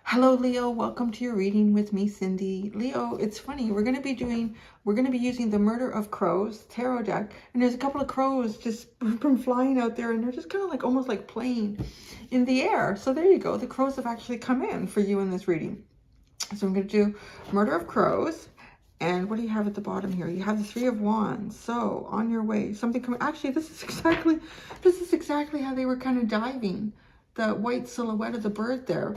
Hello, Leo. Welcome to your reading with me, Cindy. Leo, it's funny. We're going to be using the Murder of Crows tarot deck. And there's a couple of crows just from flying out there, and they're just kind of like almost like playing in the air. So there you go. The crows have actually come in for you in this reading. So I'm going to do Murder of Crows. And what do you have at the bottom here? You have the Three of Wands. So on your way, something coming. Actually, this is exactly how they were kind of diving. The white silhouette of the bird there.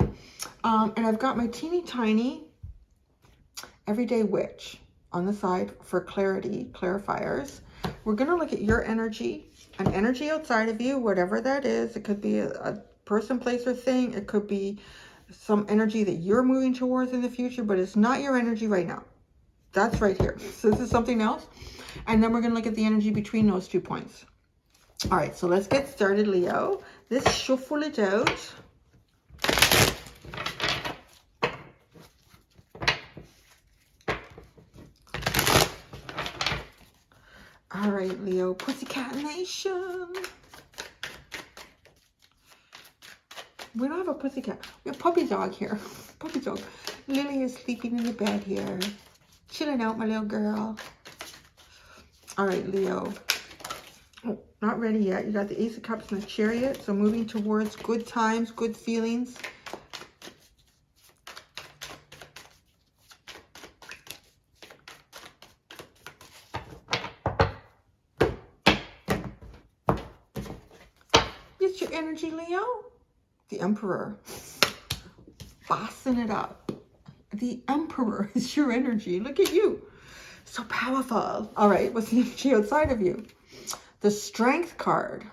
And I've got my teeny tiny everyday witch on the side for clarity, clarifiers. We're going to look at your energy, an energy outside of you, whatever that is. It could be a person, place, or thing. It could be some energy that you're moving towards in the future, but it's not your energy right now. That's right here. So this is something else. And then we're going to look at the energy between those 2 points. All right, so let's get started, Leo. Let's shuffle it out. All right, Leo, Pussycat Nation. We don't have a pussycat. We have puppy dog here. Puppy dog. Lily is sleeping in the bed here. Chilling out, my little girl. All right, Leo. Oh, not ready yet. You got the Ace of Cups and the Chariot. So moving towards good times, good feelings. Get your energy, Leo. The Emperor. Bossing it up. The Emperor is your energy. Look at you. So powerful. All right, what's the energy outside of you? The Strength card.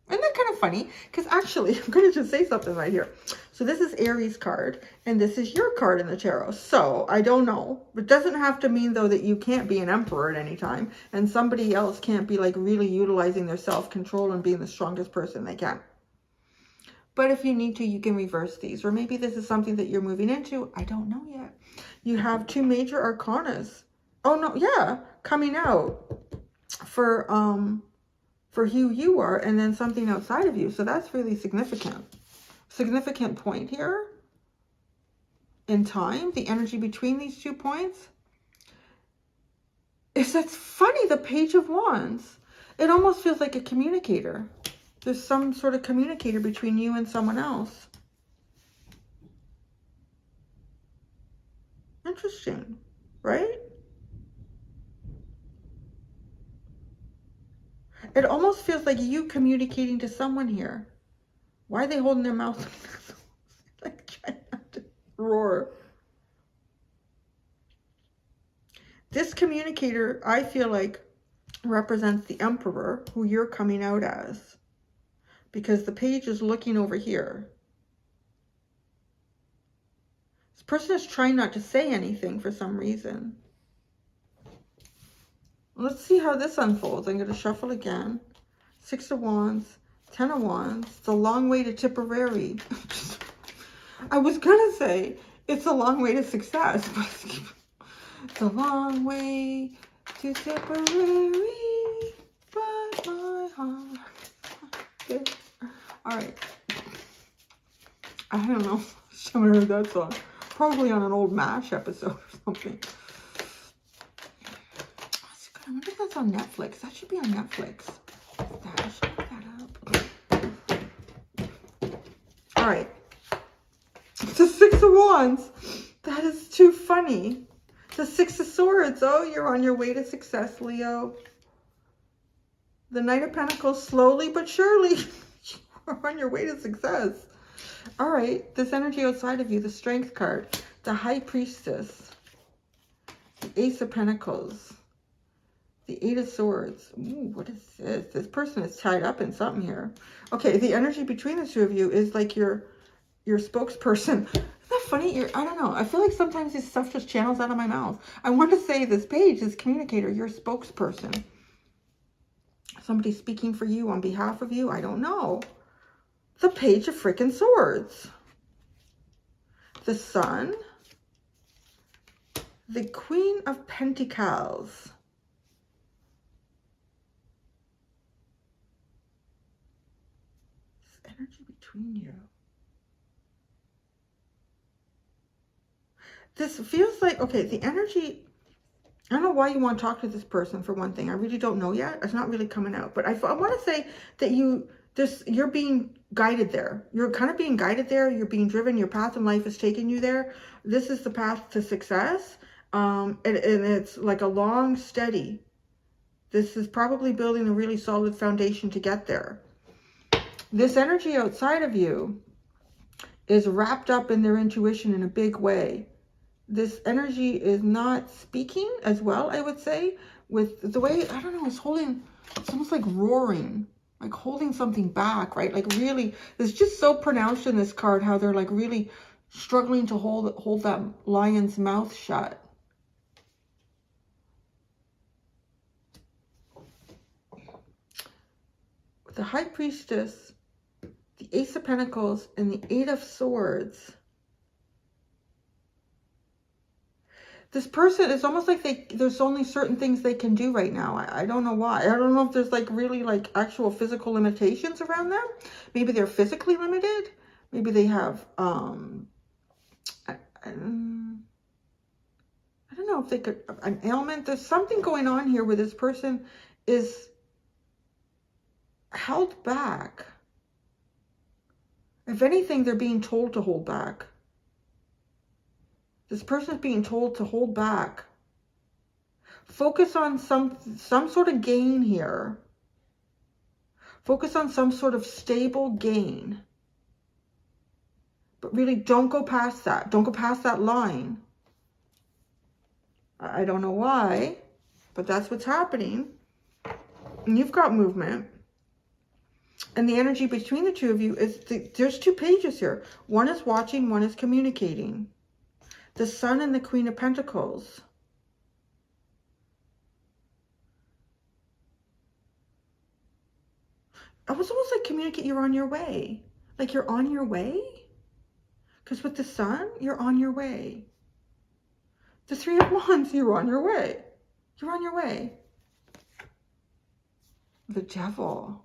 Isn't that kind of funny? Because actually, I'm going to just say something right here. So this is Aries card, and this is your card in the tarot. So I don't know. It doesn't have to mean, though, that you can't be an emperor at any time, and somebody else can't be like really utilizing their self-control and being the strongest person they can. But if you need to, you can reverse these. Or maybe this is something that you're moving into. I don't know yet. You have 2 major arcanas. Oh, no, yeah, coming out for who you are, and then something outside of you. So that's really significant. Significant point here in time. The energy between these 2 points is, that's funny, the Page of Wands. It almost feels like a communicator. There's some sort of communicator between you and someone else. Interesting, right? It almost feels like you communicating to someone here. Why are they holding their mouth like trying not to roar? This communicator, I feel like, represents the Emperor, who you're coming out as. Because the page is looking over here. This person is trying not to say anything for some reason. Let's see how this unfolds. I'm going to shuffle again. 6 of Wands, 10 of Wands. It's a long way to Tipperary. I was going to say it's a long way to success, but it's a long way to Tipperary, but my heart. Okay. All right. I don't know. Someone heard that song. Probably on an old MASH episode or something. I wonder if that's on Netflix. That should be on Netflix. I should look that up. All right. It's a 6 of Wands. That is too funny. The 6 of Swords. Oh, you're on your way to success, Leo. The Knight of Pentacles, slowly but surely. You're on your way to success. All right. This energy outside of you, the Strength card, the High Priestess, the Ace of Pentacles, the 8 of Swords. Ooh, what is this? This person is tied up in something here. Okay, the energy between the 2 of you is like your spokesperson. Isn't that funny? I don't know. I feel like sometimes this stuff just channels out of my mouth. I want to say this page is communicator, your spokesperson. Somebody speaking for you on behalf of you. I don't know. The Page of freaking Swords. The Sun. The Queen of Pentacles. energy between you. This feels like, okay, the energy, I don't know why you want to talk to this person, for one thing. I really don't know yet. It's not really coming out. But I want to say that you're being guided there. You're kind of being guided there. You're being driven. Your path in life is taking you there. This is the path to success. And it's like a long, steady. This is probably building a really solid foundation to get there. This energy outside of you is wrapped up in their intuition in a big way. This energy is not speaking as well, I would say, with the way, I don't know, it's holding, it's almost like roaring, like holding something back, right? Like really, it's just so pronounced in this card how they're like really struggling to hold that lion's mouth shut. The High Priestess, the Ace of Pentacles, and the Eight of Swords. This person, it's almost like there's only certain things they can do right now. I don't know why. I don't know if there's like really like actual physical limitations around them. Maybe they're physically limited. Maybe they have, I don't know if they could, an ailment. There's something going on here where this person is held back. If anything, they're being told to hold back. This person is being told to hold back. Focus on some sort of gain here. Focus on some sort of stable gain. But really don't go past that. Don't go past that line. I don't know why, but that's what's happening. And you've got movement. And the energy between the two of you is, there's two pages here. One is watching, one is communicating. The Sun and the Queen of Pentacles. I was almost like communicate, you're on your way. Like you're on your way. Because with the Sun, you're on your way. The Three of Wands, you're on your way. You're on your way. The Devil.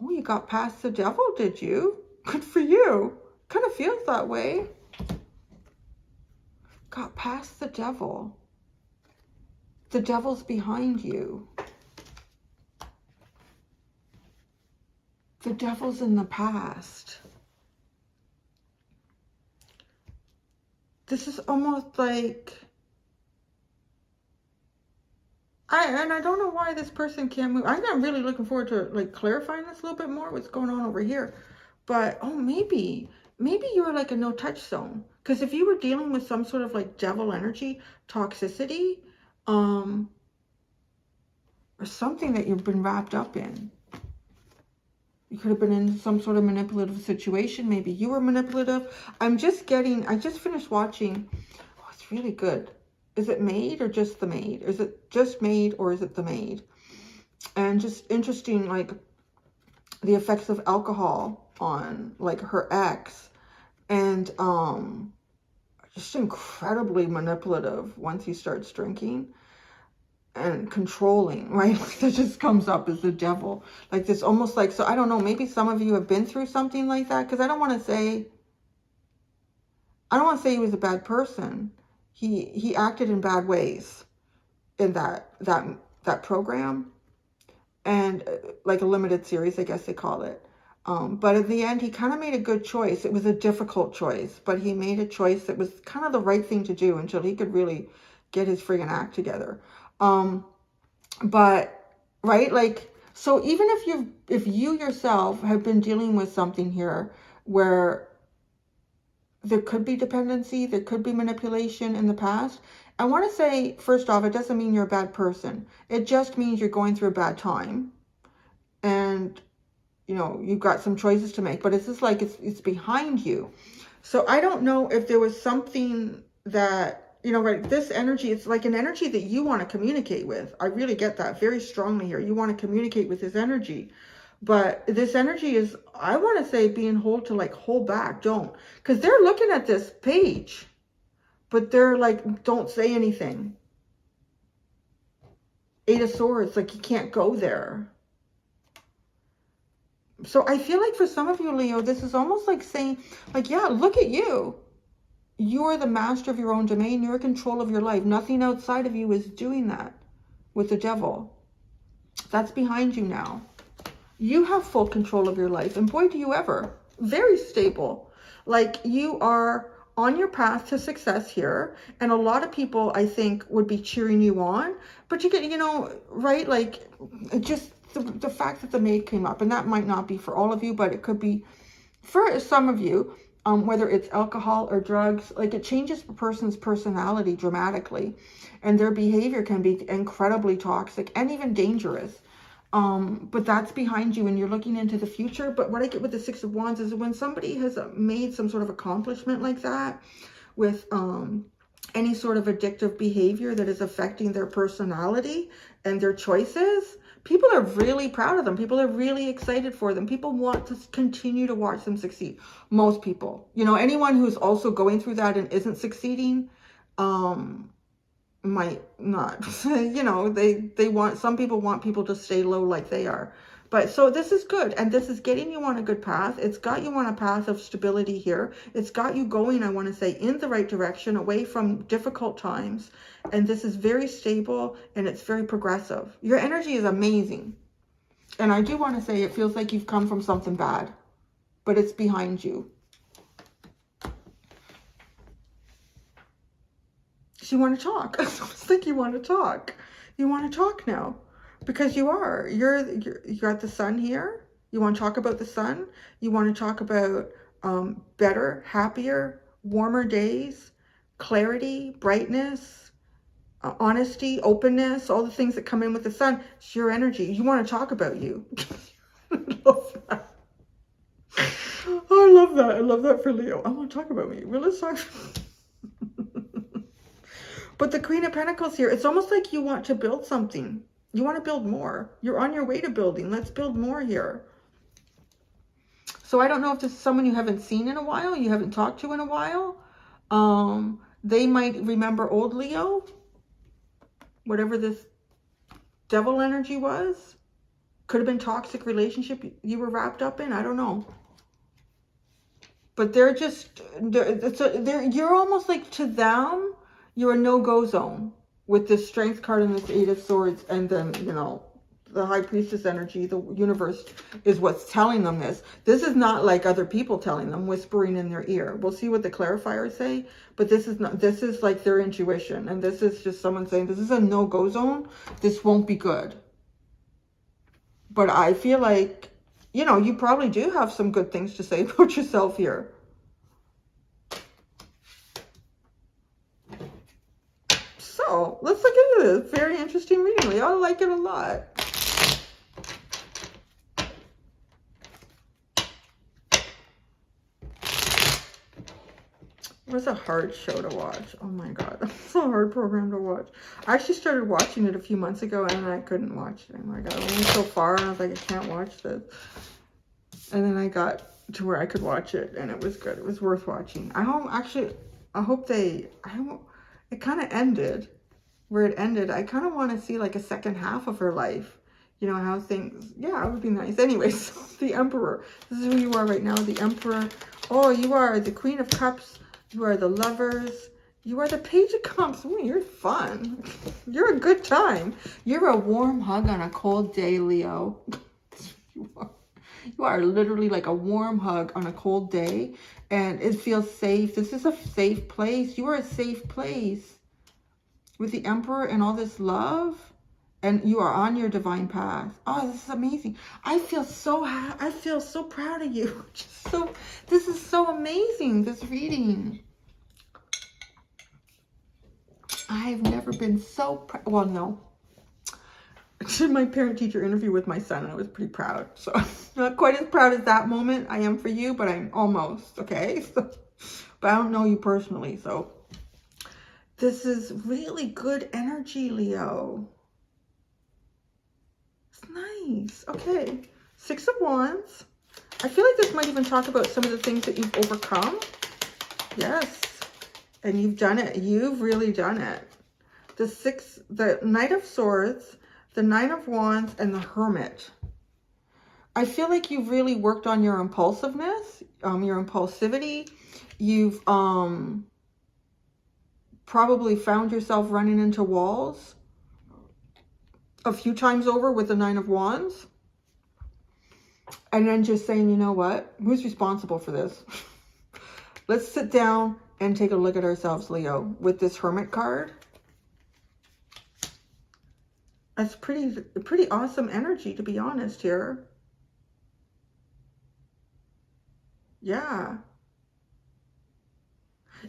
Oh, you got past the Devil, did you? Good for you. Kind of feels that way. Got past the Devil. The Devil's behind you. The Devil's in the past. This is almost like, I don't know why this person can't move. I'm not really looking forward to like clarifying this a little bit more, what's going on over here. But, oh, maybe you're like a no-touch zone. Because if you were dealing with some sort of like devil energy, toxicity, or something that you've been wrapped up in. You could have been in some sort of manipulative situation. Maybe you were manipulative. I just finished watching. Oh, it's really good. Is it Maid or just the Maid? Is it just Maid or is it the Maid? And just interesting, like the effects of alcohol on like her ex. And just incredibly manipulative once he starts drinking. And controlling, right? That just comes up as the Devil. Like this almost like, so I don't know, maybe some of you have been through something like that. Because I don't want to say he was a bad person. He acted in bad ways in that program. And like a limited series, I guess they call it. But in the end, he kind of made a good choice. It was a difficult choice, but he made a choice that was kind of the right thing to do until he could really get his friggin' act together. But right, like, so even if you yourself have been dealing with something here where there could be dependency, there could be manipulation in the past, I want to say, first off, it doesn't mean you're a bad person. It just means you're going through a bad time. And, you know, you've got some choices to make, but it's just like it's behind you. So I don't know if there was something that, you know, right, this energy, it's like an energy that you want to communicate with. I really get that very strongly here. You want to communicate with this energy. But this energy is, I want to say, being hold back. Don't. Because they're looking at this page. But they're like, don't say anything. Eight of Swords, like you can't go there. So I feel like for some of you, Leo, this is almost like saying, like, yeah, look at you. You're the master of your own domain. You're in control of your life. Nothing outside of you is doing that with the devil. That's behind you now. You have full control of your life. And boy, do you ever. Very stable. Like, you are on your path to success here. And a lot of people, I think, would be cheering you on. But you get, you know, right? Like, just the fact that the maid came up. And that might not be for all of you, but it could be for some of you. Whether it's alcohol or drugs, like, it changes a person's personality dramatically. And their behavior can be incredibly toxic and even dangerous. But that's behind you and you're looking into the future. But what I get with the Six of Wands is when somebody has made some sort of accomplishment like that with any sort of addictive behavior that is affecting their personality and their choices, people are really proud of them. People are really excited for them. People want to continue to watch them succeed. Most people, you know, anyone who's also going through that and isn't succeeding, might not, you know, some people want people to stay low like they are. But so this is good. And this is getting you on a good path. It's got you on a path of stability here. It's got you going, I want to say, in the right direction, away from difficult times. And this is very stable and it's very progressive. Your energy is amazing. And I do want to say it feels like you've come from something bad, but it's behind you. So you want to talk. I think you want to talk. You want to talk now. Because you are. You got the sun here. You want to talk about the sun. You want to talk about better, happier, warmer days, clarity, brightness, honesty, openness, all the things that come in with the sun. It's your energy. You want to talk about you. I love that. I love that. I love that for Leo. I want to talk about me. Well, let's talk. But the Queen of Pentacles here, it's almost like you want to build something. You want to build more. You're on your way to building. Let's build more here. So I don't know if this is someone you haven't seen in a while, you haven't talked to in a while. They might remember old Leo, whatever this devil energy was. Could have been toxic relationship you were wrapped up in. I don't know. But they're just, you're almost like, to them, you're a no-go zone with this Strength card and this Eight of Swords, and then, you know, the High Priestess energy. The universe is what's telling them this. This is not like other people telling them, whispering in their ear. We'll see what the clarifiers say, but this is not, this is like their intuition, and this is just someone saying, this is a no-go zone. This won't be good. But I feel like, you know, you probably do have some good things to say about yourself here. So let's look into this. Very interesting reading, Leo. I like it a lot. It was a hard show to watch. Oh my God. It's a hard program to watch. I actually started watching it a few months ago and I couldn't watch it anymore. I got only so far and I was like, I can't watch this. And then I got to where I could watch it and it was good. It was worth watching. I hope it kind of ended where it ended. I kind of want to see like a second half of her life. You know, how things, yeah, it would be nice. Anyways, the Emperor. This is who you are right now, the Emperor. Oh, you are the Queen of Cups. You are the Lovers. You are the Page of Cups. Ooh, you're fun. You're a good time. You're a warm hug on a cold day, Leo. You are literally like a warm hug on a cold day. And it feels safe. This is a safe place. You are a safe place. With the Emperor and all this love, and you are on your divine path. Oh, this is amazing. I feel so proud of you. This is so amazing, this reading. I've never been so proud. Well, no. I did my parent-teacher interview with my son, and I was pretty proud. So, not quite as proud as that moment I am for you, but I'm almost, okay? So, but I don't know you personally, so. This is really good energy, Leo. It's nice. Okay. Six of Wands. I feel like this might even talk about some of the things that you've overcome. Yes. And you've done it. You've really done it. The Knight of Swords, the Nine of Wands, and the Hermit. I feel like you've really worked on your impulsiveness, your impulsivity. You've probably found yourself running into walls a few times over with the Nine of Wands. And then just saying, you know what? Who's responsible for this? Let's sit down and take a look at ourselves, Leo, with this Hermit card. That's pretty awesome energy, to be honest here. Yeah.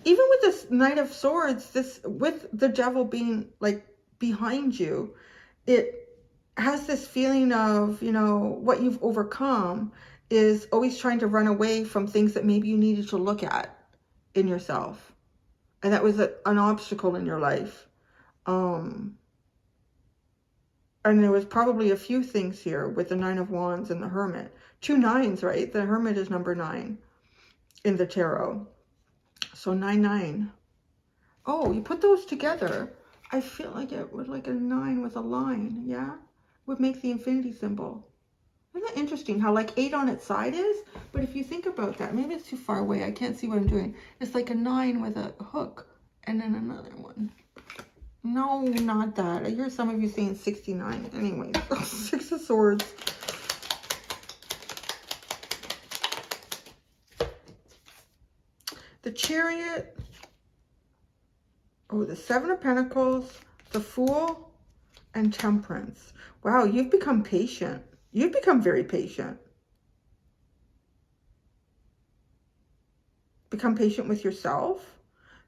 Even with this Knight of Swords, this with the Devil being like behind you, it has this feeling of, you know, what you've overcome is always trying to run away from things that maybe you needed to look at in yourself. And that was an obstacle in your life. And there was probably a few things here with the Nine of Wands and the Hermit. 2 9s, right? The Hermit is number 9 in the tarot. So 9-9. Oh, you put those together. I feel like it would, like a 9 with a line, yeah? Would make the infinity symbol. Isn't that interesting how like 8 on its side is? But if you think about that, maybe it's too far away. I can't see what I'm doing. It's like a 9 with a hook and then another one. No, not that. I hear some of you saying 69. Anyway, 6 of Swords. The Chariot. Oh, the 7 of Pentacles, the Fool, and Temperance. Wow, you've become patient. You've become very patient. Become patient with yourself.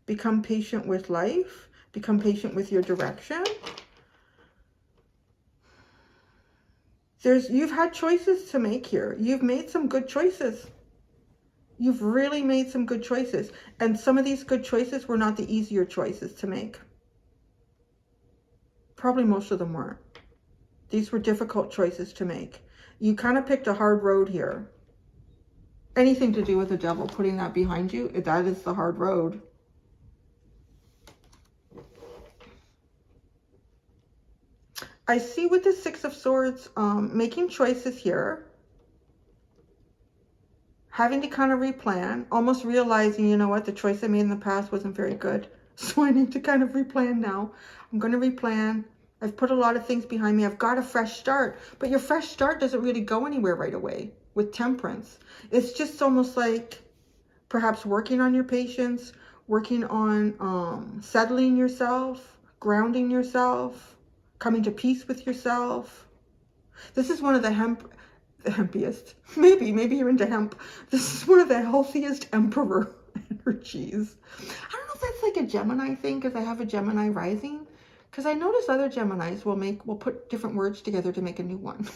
Become patient with life. Become patient with your direction. You've had choices to make here. You've made some good choices. You've really made some good choices. And some of these good choices were not the easier choices to make. Probably most of them weren't. These were difficult choices to make. You kind of picked a hard road here. Anything to do with the Devil, putting that behind you, that is the hard road. I see with the 6 of Swords, making choices here. Having to kind of replan, almost realizing, you know what, the choice I made in the past wasn't very good. So I need to kind of replan now. I'm going to replan. I've put a lot of things behind me. I've got a fresh start. But your fresh start doesn't really go anywhere right away with Temperance. It's just almost like perhaps working on your patience, working on settling yourself, grounding yourself, coming to peace with yourself. This is one of the happiest. Maybe you're into hemp. This is one of the healthiest Emperor energies. I don't know if that's like a Gemini thing because I have a Gemini rising. Because I notice other Geminis will put different words together to make a new one.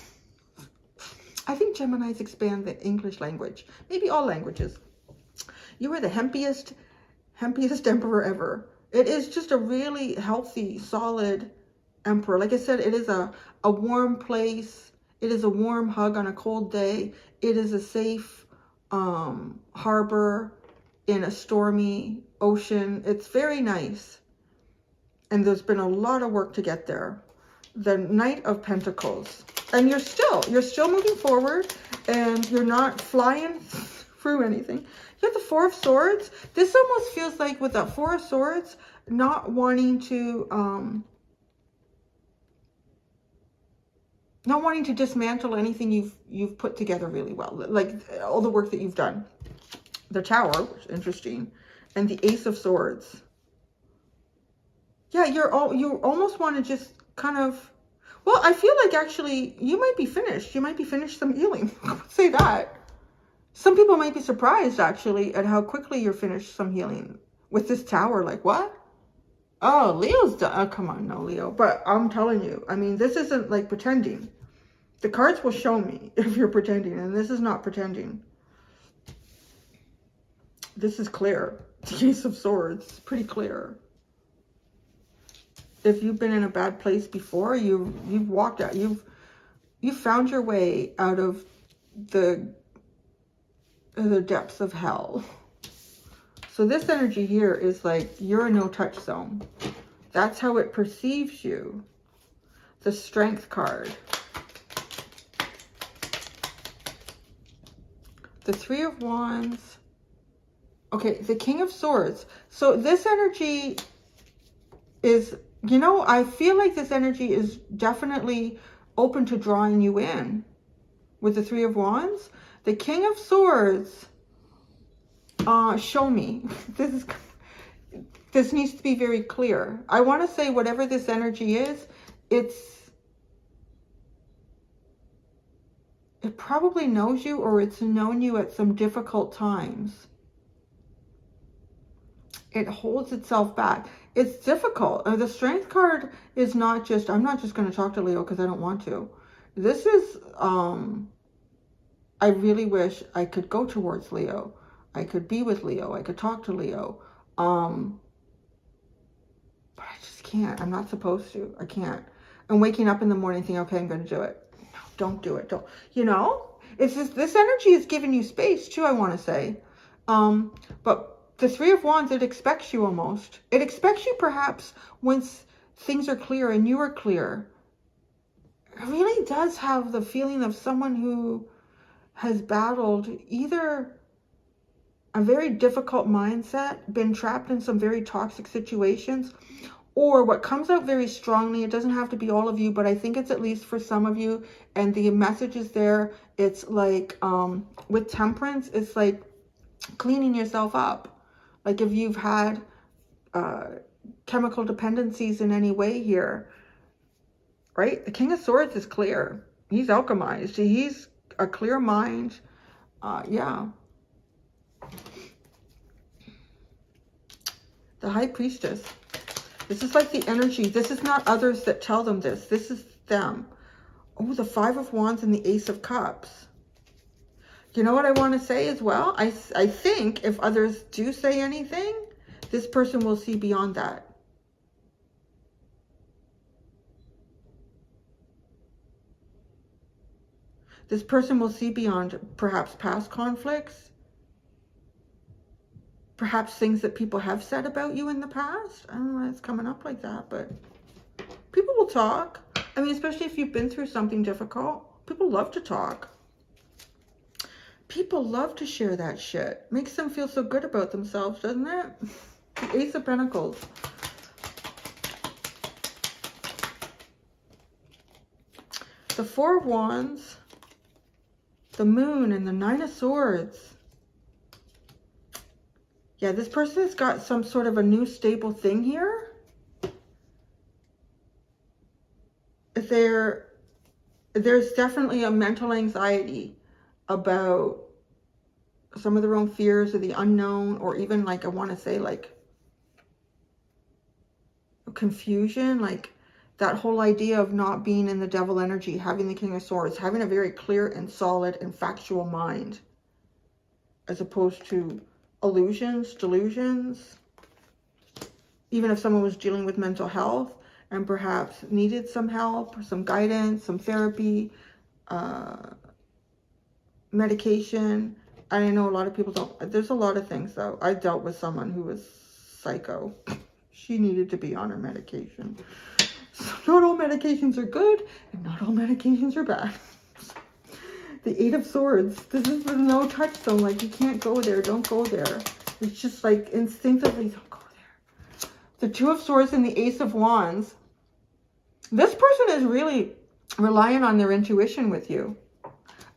I think Geminis expand the English language. Maybe all languages. You are the happiest Emperor ever. It is just a really healthy, solid Emperor. Like I said, it is a warm place. It is a warm hug on a cold day. It is a safe harbor in a stormy ocean. It's very nice. And there's been a lot of work to get there. The Knight of Pentacles. And you're still moving forward and you're not flying through anything. You have the 4 of Swords. This almost feels like with that 4 of Swords, not wanting to dismantle anything you've put together really well, like all the work that you've done. The Tower, which is interesting, and the Ace of Swords. Yeah, you almost want to just kind of, well, I feel like actually you might be finished. You might be finished some healing. I would say that. Some people might be surprised actually at how quickly you're finished some healing with this Tower. Like what? Oh, Leo's done. Oh, come on, no, Leo. But I'm telling you, I mean, this isn't like pretending. The cards will show me if you're pretending, and this is not pretending. This is clear. The Ace of Swords, pretty clear. If you've been in a bad place before, you've walked out, you've found your way out of the depths of hell. So this energy here is like you're a no-touch zone. That's how it perceives you. The Strength card. The Three of Wands. Okay, the King of Swords. So this energy is, you know, I feel like this energy is definitely open to drawing you in with the Three of Wands. The King of Swords, show me. This needs to be very clear. I want to say whatever this energy is, it probably knows you, or it's known you at some difficult times. It holds itself back. It's difficult. The Strength card is not just, I'm not just going to talk to Leo because I don't want to. This is, I really wish I could go towards Leo. I could be with Leo. I could talk to Leo. But I just can't. I'm not supposed to. I can't. I'm waking up in the morning thinking, okay, I'm going to do it. No, don't do it. Don't. You know? It's just, this energy is giving you space too, I want to say. But the Three of Wands, it expects you almost. It expects you perhaps once things are clear and you are clear. It really does have the feeling of someone who has battled either a very difficult mindset, been trapped in some very toxic situations, or what comes out very strongly, it doesn't have to be all of you, but I think it's at least for some of you, and the message is there. It's like, with Temperance, it's like cleaning yourself up. Like if you've had chemical dependencies in any way here, right? The King of Swords is clear. He's alchemized. He's a clear mind. Yeah. The High Priestess. This is like the energy. This is not others that tell them this. This is them. Oh, the Five of Wands and the Ace of Cups. You know what I want to say as well? I think if others do say anything, this person will see beyond that. This person will see beyond perhaps past conflicts, perhaps things that people have said about you in the past. I don't know why it's coming up like that, but people will talk. I mean, especially if you've been through something difficult, people love to talk. People love to share that shit. Makes them feel so good about themselves, doesn't it? The Ace of Pentacles. The Four of Wands, the Moon, and the Nine of Swords. Yeah, this person has got some sort of a new stable thing here. There's definitely a mental anxiety about some of their own fears or the unknown, or even like, I want to say like confusion, like that whole idea of not being in the devil energy, having the King of Swords, having a very clear and solid and factual mind, as opposed to illusions, delusions. Even if someone was dealing with mental health and perhaps needed some help, some guidance, some therapy, medication. I know a lot of people don't. There's a lot of things though. I dealt with someone who was psycho. She needed to be on her medication. So not all medications are good and not all medications are bad. The Eight of Swords. This is the no touch zone. Like, you can't go there. Don't go there. It's just like instinctively, don't go there. The Two of Swords and the Ace of Wands. This person is really relying on their intuition with you.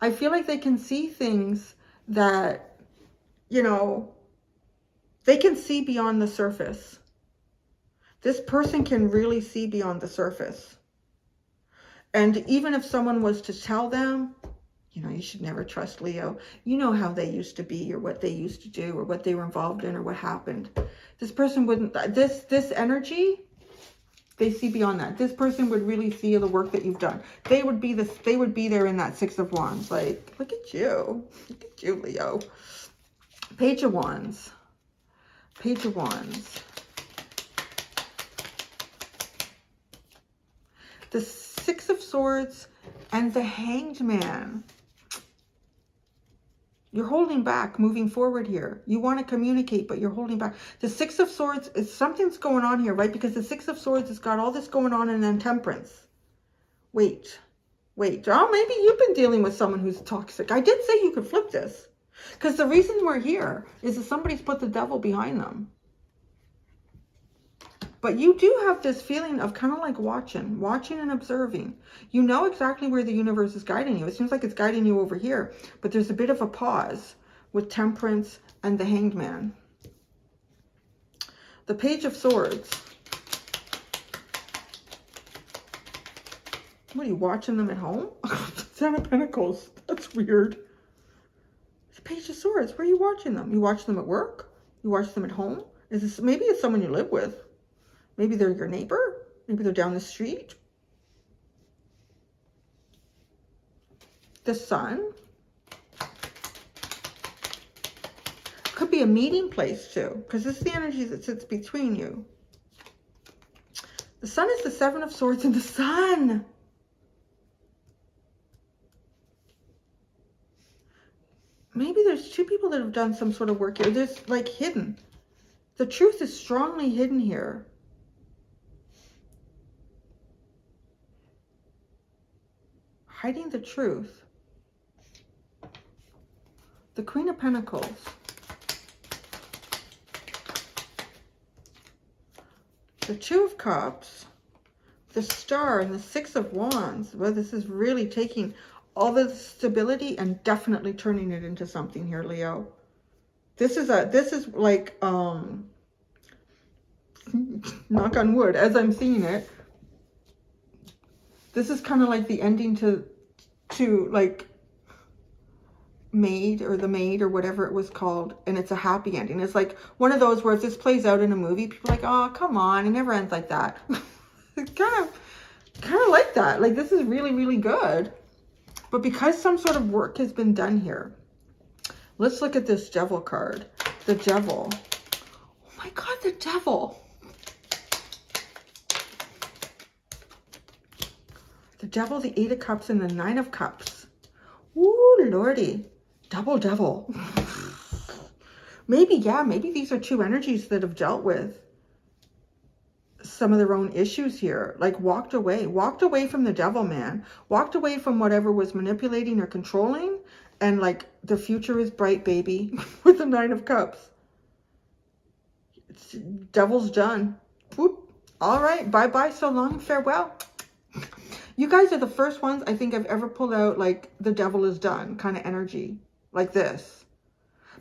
I feel like they can see things that, you know, they can see beyond the surface. This person can really see beyond the surface. And even if someone was to tell them, you know, you should never trust Leo. You know how they used to be, or what they used to do, or what they were involved in, or what happened. This person wouldn't, this energy, they see beyond that. This person would really see the work that you've done. They would be there in that Six of Wands. Like, look at you. Look at you, Leo. Page of Wands. Page of Wands. The Six of Swords and the Hanged Man. You're holding back, moving forward here. You want to communicate, but you're holding back. The Six of Swords, something's going on here, right? Because the Six of Swords has got all this going on, and then Temperance. Wait. Oh, maybe you've been dealing with someone who's toxic. I did say you could flip this. Because the reason we're here is that somebody's put the devil behind them. But you do have this feeling of kind of like watching and observing. You know exactly where the universe is guiding you. It seems like it's guiding you over here, but there's a bit of a pause with Temperance and the Hanged Man. The Page of Swords. What, are you watching them at home? Ten of Pentacles. That's weird. The Page of Swords. Where are you watching them? You watch them at work? You watch them at home? Is this, maybe it's someone you live with. Maybe they're your neighbor. Maybe they're down the street. The Sun. Could be a meeting place too, because this is the energy that sits between you. The Sun is the Seven of Swords and the Sun. Maybe there's two people that have done some sort of work here. There's like hidden. The truth is strongly hidden here. Hiding the truth. The Queen of Pentacles. The Two of Cups. The Star and the Six of Wands. Well, this is really taking all the stability and definitely turning it into something here, Leo. This is like, knock on wood, as I'm seeing it, this is kind of like the ending to like Maid or The Maid or whatever it was called, and it's a happy ending. It's like one of those where if this plays out in a movie, people are like, oh, come on, it never ends like that. It's kind of like that. Like, this is really, really good. But because some sort of work has been done here, let's look at this Devil card. The Devil. Oh my God, the Devil. The Devil, the Eight of Cups, and the Nine of Cups. Ooh, Lordy. Double Devil. Maybe, yeah, maybe these are two energies that have dealt with some of their own issues here. Like walked away from the Devil, man. Walked away from whatever was manipulating or controlling. And like, the future is bright, baby. With the Nine of Cups. Devil's done. Whoop. All right. Bye-bye. So long and farewell. You guys are the first ones I think I've ever pulled out like the devil is done kind of energy like this.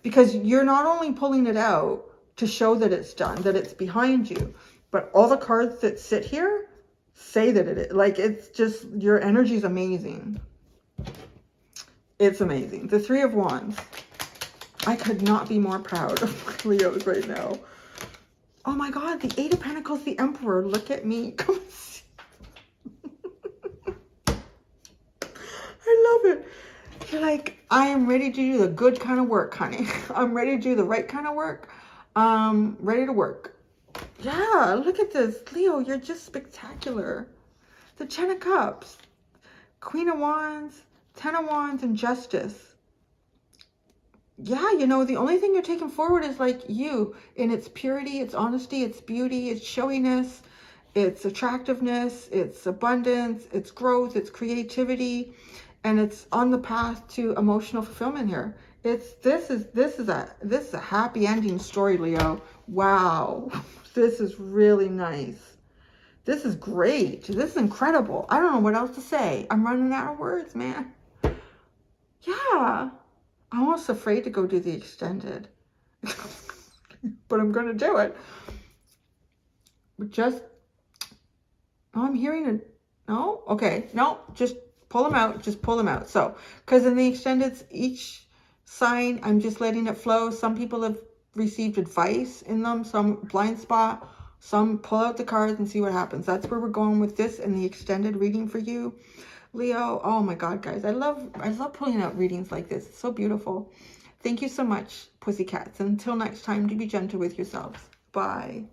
Because you're not only pulling it out to show that it's done, that it's behind you, but all the cards that sit here say that it is. Like, it's just, your energy is amazing. It's amazing. The Three of Wands. I could not be more proud of my Leos right now. Oh my God, the Eight of Pentacles, the Emperor. Look at me. Come on. I love it. You're like, I am ready to do the good kind of work, honey. I'm ready to do the right kind of work. Ready to work. Yeah, look at this. Leo, you're just spectacular. The Ten of Cups. Queen of Wands. Ten of Wands and Justice. Yeah, you know, the only thing you're taking forward is like you. In its purity, its honesty, its beauty, its showiness, its attractiveness, its abundance, its growth, its creativity. And it's on the path to emotional fulfillment here. This is a happy ending story, Leo. Wow. This is really nice. This is great. This is incredible. I don't know what else to say. I'm running out of words, man. Yeah. I'm almost afraid to go do the extended. But I'm going to do it. But just, oh, I'm hearing it. No? Okay. No, just pull them out. Just pull them out. So, because in the extended, each sign, I'm just letting it flow. Some people have received advice in them. Some blind spot. Some pull out the cards and see what happens. That's where we're going with this and the extended reading for you, Leo. Oh my God, guys. I love pulling out readings like this. It's so beautiful. Thank you so much, pussycats. Until next time, to be gentle with yourselves. Bye.